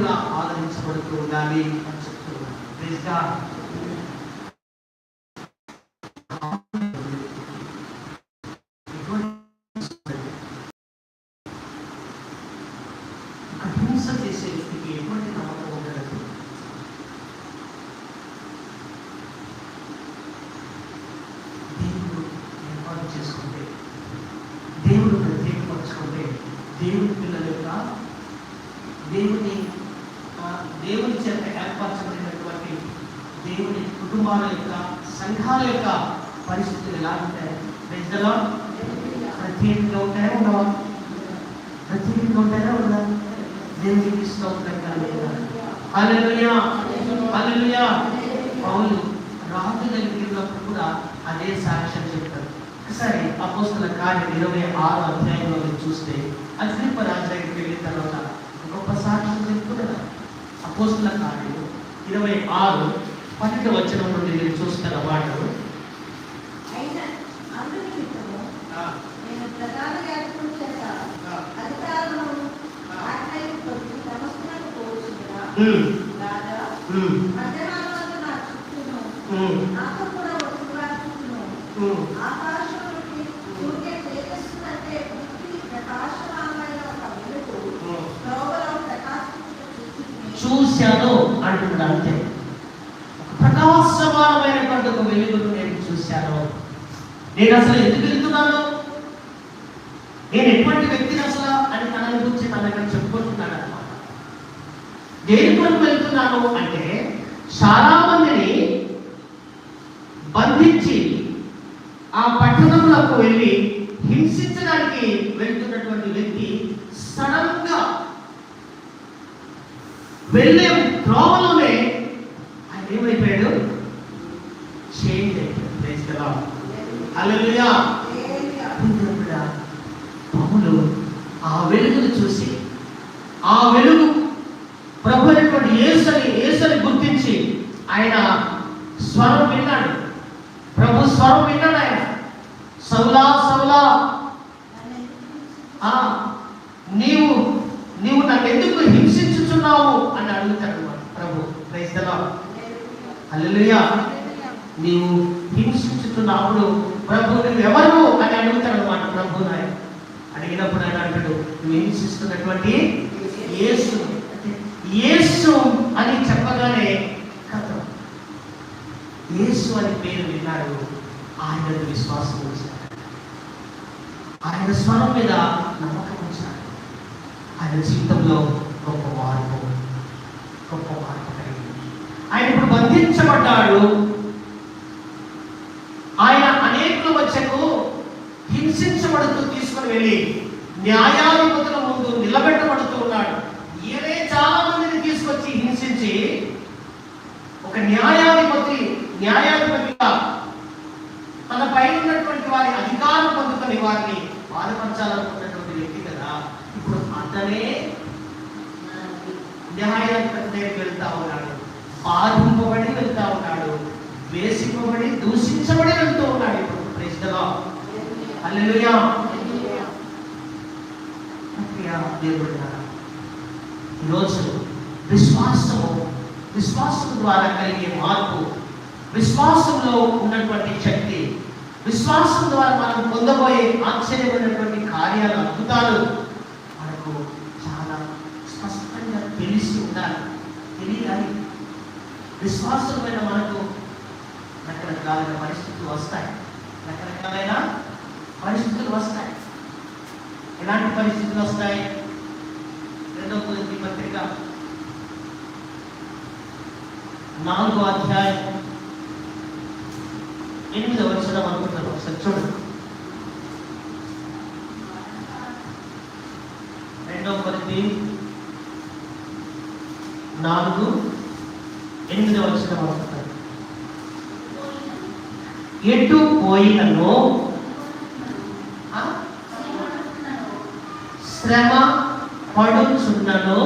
కూడా ఆదరించబడుతూ ఉండాలి అని చెప్తున్నాను. Praise God. హింస చేసే వ్యక్తికి ఎటువంటి నమ్మకం ఉండదు. దేవుడు ఏర్పాటు చేసుకుంటే, దేవుడు ప్రత్యేకపరచుకుంటే, దేవుని పిల్లల యొక్క దేవుని చేత ఏర్పరచబడినటువంటి దేవుని కుటుంబాల యొక్క సంఘాల యొక్క పరిస్థితులు ఎలా ఉంటాయి? ప్రజల్లో ప్రత్యేకంగా ఉంటాయా ఉండవా? ప్రత్యేకంగా ఉంటాయా ఉండదా? దేవునికి స్తోత్రంగా లేదా? హల్లెలూయా, హల్లెలూయా. పౌలు రాజు దగ్గరికి వెళ్ళినప్పుడు కూడా అదే సాక్ష్యం చెప్తారు. ఒకసారి అపోస్తలుల కార్యం 26వ అధ్యాయంలో చూస్తే అగ్రిప్ప రాజు దగ్గరికి వెళ్ళిన తర్వాత గొప్ప సాక్ష్యం చెప్తున్నారు. అపోస్తలుల కార్యం 26:12 వచనం నుండి మీరు చూస్తున్న వాడు, చూశాను అంటున్నాడు. అంతే, ప్రకాశమానమైనటువంటి ఒక వెలుగును నేను చూశాను. నేను అసలు ఎందుకు వెళ్తున్నాను, నేను ఎటువంటి వ్యక్తిని అసలు అని తన గురించి తన దగ్గర చెప్పుకుంటున్నాడు అనమాట. దేని కొరకు వెళ్తున్నాను అంటే, చాలా మందిని బంధించి ఆ పట్టణంలోకి వెళ్ళి హింసించడానికి వెళ్తున్నటువంటి వ్యక్తి సడన్ గా వెళ్ళే త్రోవలోనే ఆయన ఏమైపోయాడు? చేంజ్ అయిపోయాడు. Praise the lord. హల్లెలూయా. పౌలు ఆ వెలుగును చూసి, ఆ వెలుగు ప్రభు అయినటువంటి యేసుని గుర్తించి ఆయన స్వరం విన్నాడు. ప్రభు స్వరం విన్నాడు. ఆయన సౌలా సౌలా, నీవు నన్ను ఎందుకు హింసించుచున్నావు అని అడుగుతాడు ప్రభు. Praise the lord. హల్లెలూయా. నీవు హింసించుతున్నప్పుడు ప్రభు నువ్వు ఎవరు అని అడుగుతాడు అన్నమాట. ప్రభు అడిగినప్పుడు ఆయన అంటాడు, నువ్వు హింసిస్తున్నటువంటి యేసు. యేసు అని చెప్పగానే కథం, యేసు అని పేరు విన్నాడు. ఆయన విశ్వాసం ఉంచాడు, ఆయన స్వరం మీద నమ్మకం ఉంచాడు. ఆయన జీవితంలో గొప్ప మార్పు కలిగింది. ఆయన ఇప్పుడు బంధించబడ్డాడు. ఆయన అనేకుల మధ్యకు హింసించబడుతూ తీసుకుని వెళ్ళి న్యాయాధిపతుల ముందు నిలబెట్టబడుతూ ఉన్నాడు. ఈయనే చాలా మందిని తీసుకొచ్చి హింసించి ఒక న్యాయాధిపతిగా తన పైన ఉన్నటువంటి వారి అధికారం పొందుకొని వారిని బాధపరచాలనుకున్నటువంటి వ్యక్తి కదా. ఇప్పుడు అతనే న్యాయాధిపతి దగ్గరికి వెళ్తా ఉన్నాడు. బాధింపబడి వెళ్తా ఉన్నాడు, వేసింపబడి దూషించబడి వెళ్తూ ఉన్నాడు. ఇప్పుడు ప్రైజ్ ది లార్డ్. హల్లెలూయా. ఈరోజు విశ్వాసం ద్వారా కలిగే మార్పు, విశ్వాసంలో ఉన్నటువంటి శక్తి, విశ్వాసం ద్వారా మనం పొందబోయే ఆశ్చర్యమైనటువంటి కార్యాలు, అద్భుతాలు మనకు చాలా స్పష్టంగా తెలిసి ఉండాలి, తెలియాలి. విశ్వాసమైన మనకు రకరకాలైన పరిస్థితులు వస్తాయి. ఎలాంటి పరిస్థితులు వస్తాయి? 2వ కొరింథీ పత్రిక 4వ అధ్యాయం 8వ వచనం అనుకుంటారు. ఒకసారి చూడండి. 2వ కొరింథీ 4:8 వచనం అనుకుంటారు. ఎటు పోయినను శ్రమ పడుచున్నను.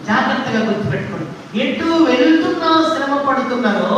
జాగ్రత్తగా గుర్తుపెట్టుకోండి. ఎటు వెళ్తున్నా శ్రమ పడుతున్నారో